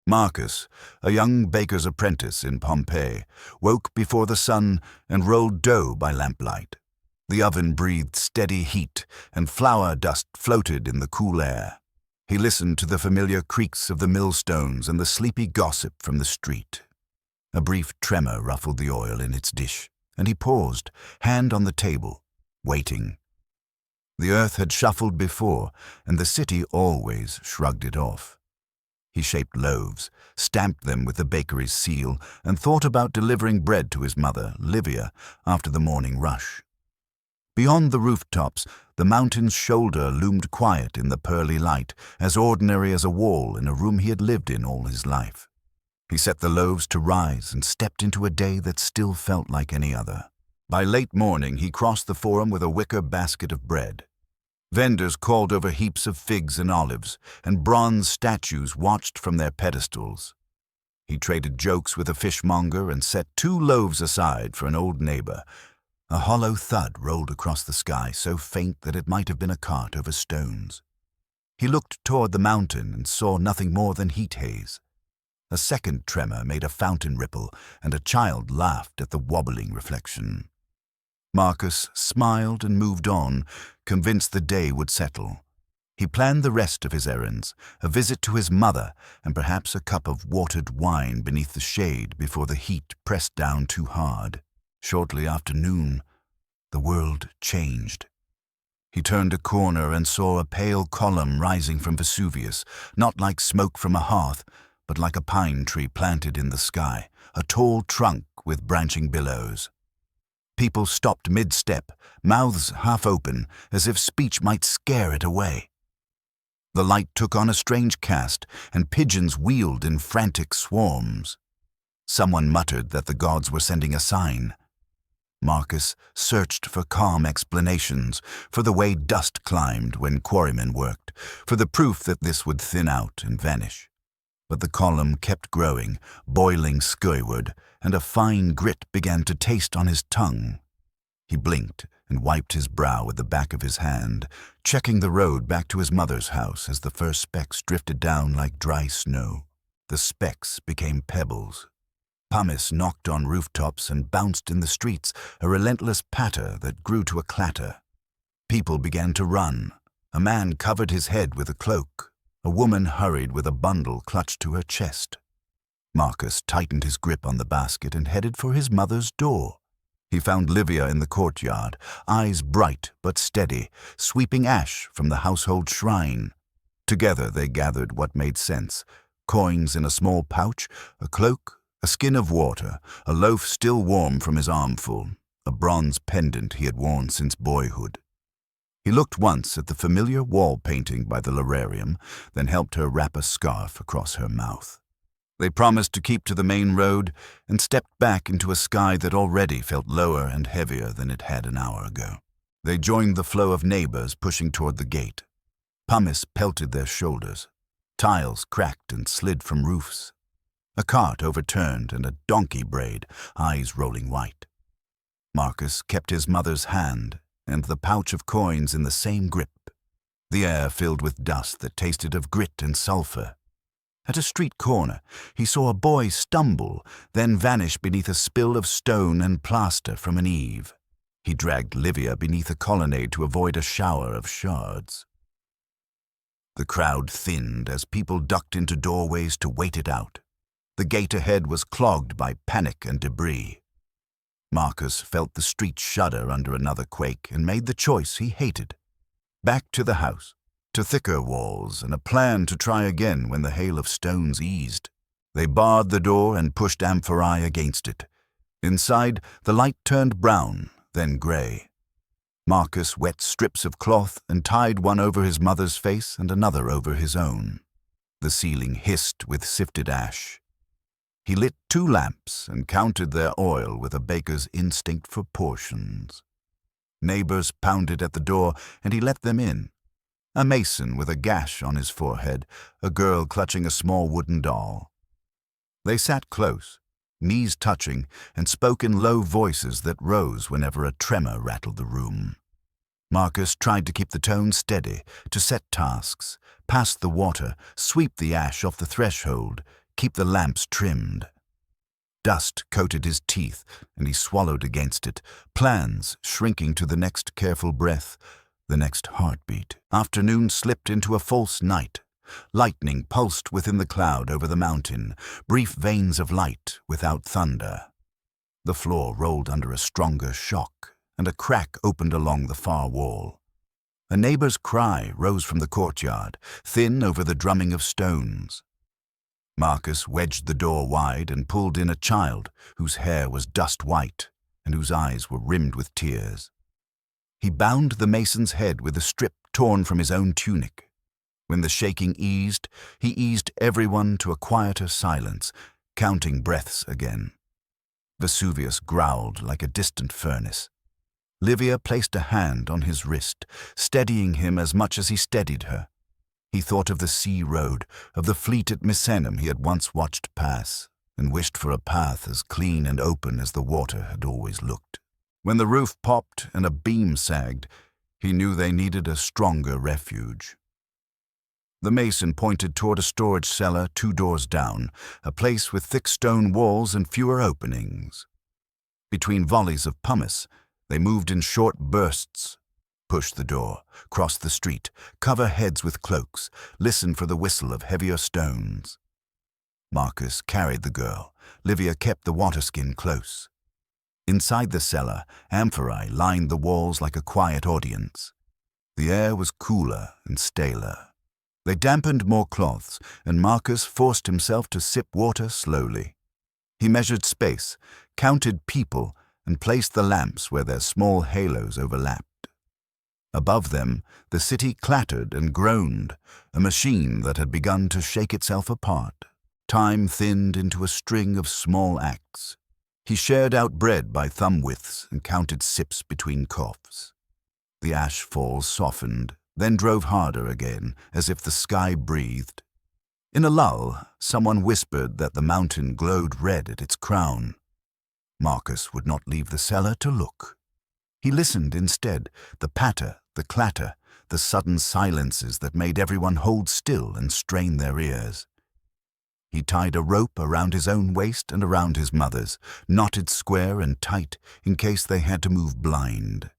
Marcus, a young baker's apprentice in Pompeii, woke before the sun and rolled dough by lamplight. The oven breathed steady heat, and flour dust floated in the cool air. He listened to the familiar creaks of the millstones and the sleepy gossip from the street. A brief tremor ruffled the oil in its dish, and he paused, hand on the table, waiting. The earth had shuffled before, and the city always shrugged it off. He shaped loaves, stamped them with the bakery's seal, and thought about delivering bread to his mother, Livia, after the morning rush. Beyond the rooftops, the mountain's shoulder loomed quiet in the pearly light, as ordinary as a wall in a room he had lived in all his life. He set the loaves to rise and stepped into a day that still felt like any other. By late morning, he crossed the forum with a wicker basket of bread. Vendors called over heaps of figs and olives, and bronze statues watched from their pedestals. He traded jokes with a fishmonger and set 2 loaves aside for an old neighbor. A hollow thud rolled across the sky, so faint that it might have been a cart over stones. He looked toward the mountain and saw nothing more than heat haze. A second tremor made a fountain ripple, and a child laughed at the wobbling reflection. Marcus smiled and moved on, convinced the day would settle. He planned the rest of his errands, a visit to his mother, and perhaps a cup of watered wine beneath the shade before the heat pressed down too hard. Shortly after noon, the world changed. He turned a corner and saw a pale column rising from Vesuvius, not like smoke from a hearth, but like a pine tree planted in the sky, a tall trunk with branching billows. People stopped mid-step, mouths half open, as if speech might scare it away. The light took on a strange cast, and pigeons wheeled in frantic swarms. Someone muttered that the gods were sending a sign. Marcus searched for calm explanations, for the way dust climbed when quarrymen worked, for the proof that this would thin out and vanish. But the column kept growing, boiling skyward, and a fine grit began to taste on his tongue. He blinked and wiped his brow with the back of his hand, checking the road back to his mother's house as the first specks drifted down like dry snow. The specks became pebbles. Pumice knocked on rooftops and bounced in the streets, a relentless patter that grew to a clatter. People began to run. A man covered his head with a cloak. A woman hurried with a bundle clutched to her chest. Marcus tightened his grip on the basket and headed for his mother's door. He found Livia in the courtyard, eyes bright but steady, sweeping ash from the household shrine. Together they gathered what made sense: coins in a small pouch, a cloak, a skin of water, a loaf still warm from his armful, a bronze pendant he had worn since boyhood. He looked once at the familiar wall painting by the lararium, then helped her wrap a scarf across her mouth. They promised to keep to the main road and stepped back into a sky that already felt lower and heavier than it had an hour ago. They joined the flow of neighbors pushing toward the gate. Pumice pelted their shoulders. Tiles cracked and slid from roofs. A cart overturned and a donkey brayed, eyes rolling white. Marcus kept his mother's hand and the pouch of coins in the same grip. The air filled with dust that tasted of grit and sulfur. At a street corner, he saw a boy stumble, then vanish beneath a spill of stone and plaster from an eave. He dragged Livia beneath a colonnade to avoid a shower of shards. The crowd thinned as people ducked into doorways to wait it out. The gate ahead was clogged by panic and debris. Marcus felt the street shudder under another quake and made the choice he hated. Back to the house, to thicker walls and a plan to try again when the hail of stones eased. They barred the door and pushed amphorae against it. Inside, the light turned brown, then gray. Marcus wet strips of cloth and tied one over his mother's face and another over his own. The ceiling hissed with sifted ash. He lit 2 lamps and counted their oil with a baker's instinct for portions. Neighbors pounded at the door, and he let them in. A mason with a gash on his forehead, a girl clutching a small wooden doll. They sat close, knees touching, and spoke in low voices that rose whenever a tremor rattled the room. Marcus tried to keep the tone steady, to set tasks, pass the water, sweep the ash off the threshold, keep the lamps trimmed. Dust coated his teeth, and he swallowed against it, plans shrinking to the next careful breath, the next heartbeat. Afternoon slipped into a false night. Lightning pulsed within the cloud over the mountain, brief veins of light without thunder. The floor rolled under a stronger shock, and a crack opened along the far wall. A neighbor's cry rose from the courtyard, thin over the drumming of stones. Marcus wedged the door wide and pulled in a child whose hair was dust white and whose eyes were rimmed with tears. He bound the mason's head with a strip torn from his own tunic. When the shaking eased, he eased everyone to a quieter silence, counting breaths again. Vesuvius growled like a distant furnace. Livia placed a hand on his wrist, steadying him as much as he steadied her. He thought of the sea road, of the fleet at Misenum he had once watched pass, and wished for a path as clean and open as the water had always looked. When the roof popped and a beam sagged, he knew they needed a stronger refuge. The mason pointed toward a storage cellar 2 doors down, a place with thick stone walls and fewer openings. Between volleys of pumice, they moved in short bursts. Push the door, cross the street, cover heads with cloaks, listen for the whistle of heavier stones. Marcus carried the girl. Livia kept the waterskin close. Inside the cellar, amphorae lined the walls like a quiet audience. The air was cooler and staler. They dampened more cloths, and Marcus forced himself to sip water slowly. He measured space, counted people, and placed the lamps where their small halos overlapped. Above them, the city clattered and groaned, a machine that had begun to shake itself apart. Time thinned into a string of small acts. He shared out bread by thumb widths and counted sips between coughs. The ashfall softened, then drove harder again, as if the sky breathed. In a lull, someone whispered that the mountain glowed red at its crown. Marcus would not leave the cellar to look. He listened instead, the patter, the clatter, the sudden silences that made everyone hold still and strain their ears. He tied a rope around his own waist and around his mother's, knotted square and tight in case they had to move blind.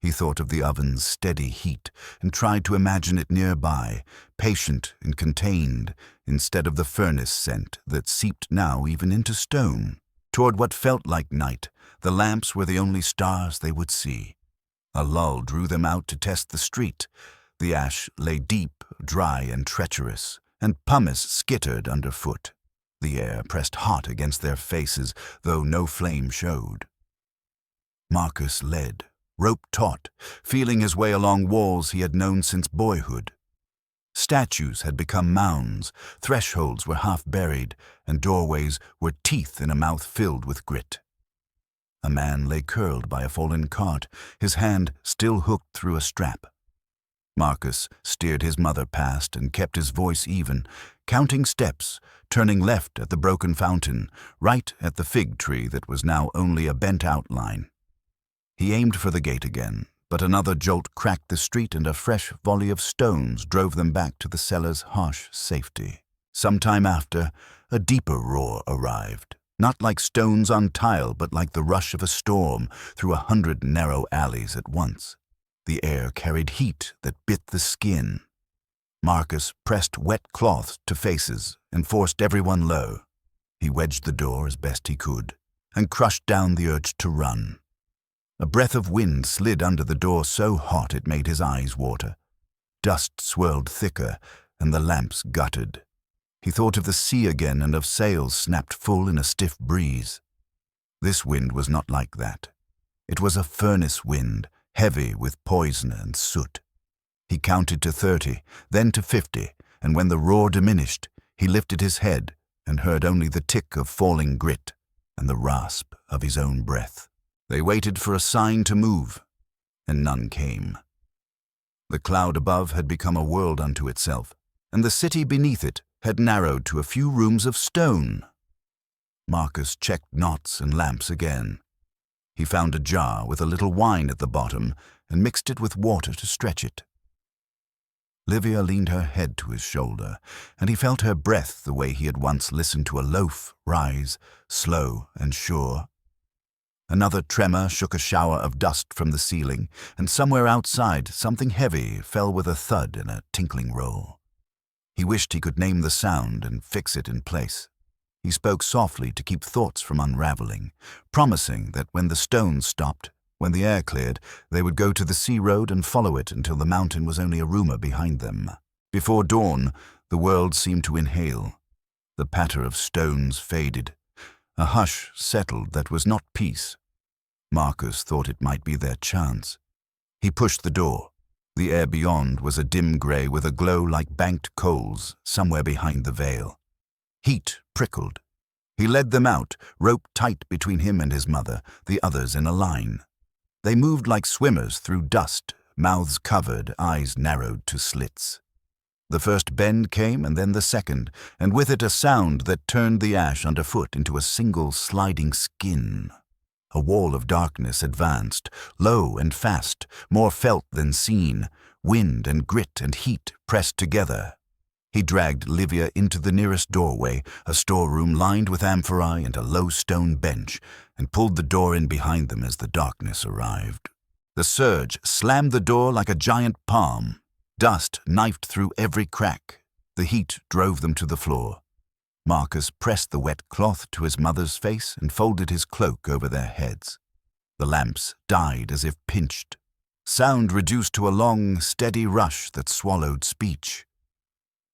He thought of the oven's steady heat and tried to imagine it nearby, patient and contained, instead of the furnace scent that seeped now even into stone. Toward what felt like night, the lamps were the only stars they would see. A lull drew them out to test the street. The ash lay deep, dry and treacherous, and pumice skittered underfoot. The air pressed hot against their faces, though no flame showed. Marcus led, rope-taut, feeling his way along walls he had known since boyhood. Statues had become mounds, thresholds were half buried, and doorways were teeth in a mouth filled with grit. A man lay curled by a fallen cart, his hand still hooked through a strap. Marcus steered his mother past and kept his voice even, counting steps, turning left at the broken fountain, right at the fig tree that was now only a bent outline. He aimed for the gate again, but another jolt cracked the street and a fresh volley of stones drove them back to the cellar's harsh safety. Some time after, a deeper roar arrived, not like stones on tile, but like the rush of a storm through 100 narrow alleys at once. The air carried heat that bit the skin. Marcus pressed wet cloths to faces and forced everyone low. He wedged the door as best he could and crushed down the urge to run. A breath of wind slid under the door so hot it made his eyes water. Dust swirled thicker, and the lamps guttered. He thought of the sea again and of sails snapped full in a stiff breeze. This wind was not like that. It was a furnace wind, heavy with poison and soot. He counted to 30, then to 50, and when the roar diminished, he lifted his head and heard only the tick of falling grit and the rasp of his own breath. They waited for a sign to move, and none came. The cloud above had become a world unto itself, and the city beneath it had narrowed to a few rooms of stone. Marcus checked knots and lamps again. He found a jar with a little wine at the bottom and mixed it with water to stretch it. Livia leaned her head to his shoulder, and he felt her breath the way he had once listened to a loaf rise, slow and sure. Another tremor shook a shower of dust from the ceiling, and somewhere outside something heavy fell with a thud and a tinkling roll. He wished he could name the sound and fix it in place. He spoke softly to keep thoughts from unraveling, promising that when the stones stopped, when the air cleared, they would go to the sea road and follow it until the mountain was only a rumor behind them. Before dawn, the world seemed to inhale. The patter of stones faded. A hush settled that was not peace. Marcus thought it might be their chance. He pushed the door. The air beyond was a dim grey with a glow like banked coals somewhere behind the veil. Heat prickled. He led them out, rope tight between him and his mother, the others in a line. They moved like swimmers through dust, mouths covered, eyes narrowed to slits. The first bend came and then the second, and with it a sound that turned the ash underfoot into a single sliding skin. A wall of darkness advanced, low and fast, more felt than seen, wind and grit and heat pressed together. He dragged Livia into the nearest doorway, a storeroom lined with amphorae and a low stone bench, and pulled the door in behind them as the darkness arrived. The surge slammed the door like a giant palm. Dust knifed through every crack. The heat drove them to the floor. Marcus pressed the wet cloth to his mother's face and folded his cloak over their heads. The lamps died as if pinched. Sound reduced to a long, steady rush that swallowed speech.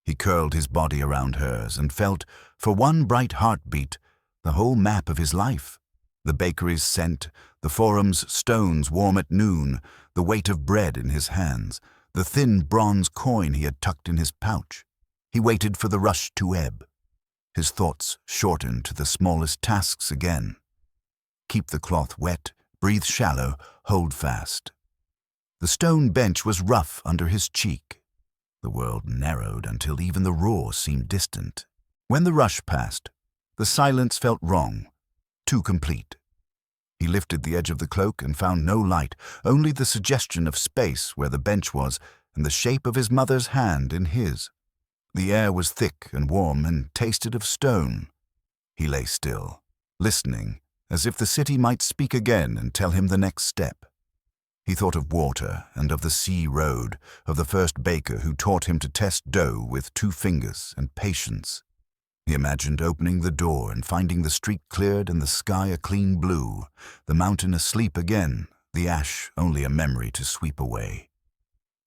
He curled his body around hers and felt, for one bright heartbeat, the whole map of his life. The bakery's scent, the forum's stones warm at noon, the weight of bread in his hands, the thin bronze coin he had tucked in his pouch. He waited for the rush to ebb. His thoughts shortened to the smallest tasks again. Keep the cloth wet, breathe shallow, hold fast. The stone bench was rough under his cheek. The world narrowed until even the roar seemed distant. When the rush passed, the silence felt wrong, too complete. He lifted the edge of the cloak and found no light, only the suggestion of space where the bench was and the shape of his mother's hand in his. The air was thick and warm and tasted of stone. He lay still, listening, as if the city might speak again and tell him the next step. He thought of water and of the sea road, of the first baker who taught him to test dough with 2 fingers and patience. He imagined opening the door and finding the street cleared and the sky a clean blue, the mountain asleep again, the ash only a memory to sweep away.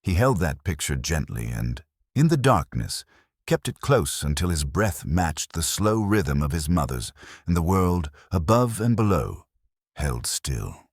He held that picture gently and, in the darkness, kept it close until his breath matched the slow rhythm of his mother's, and the world, above and below, held still.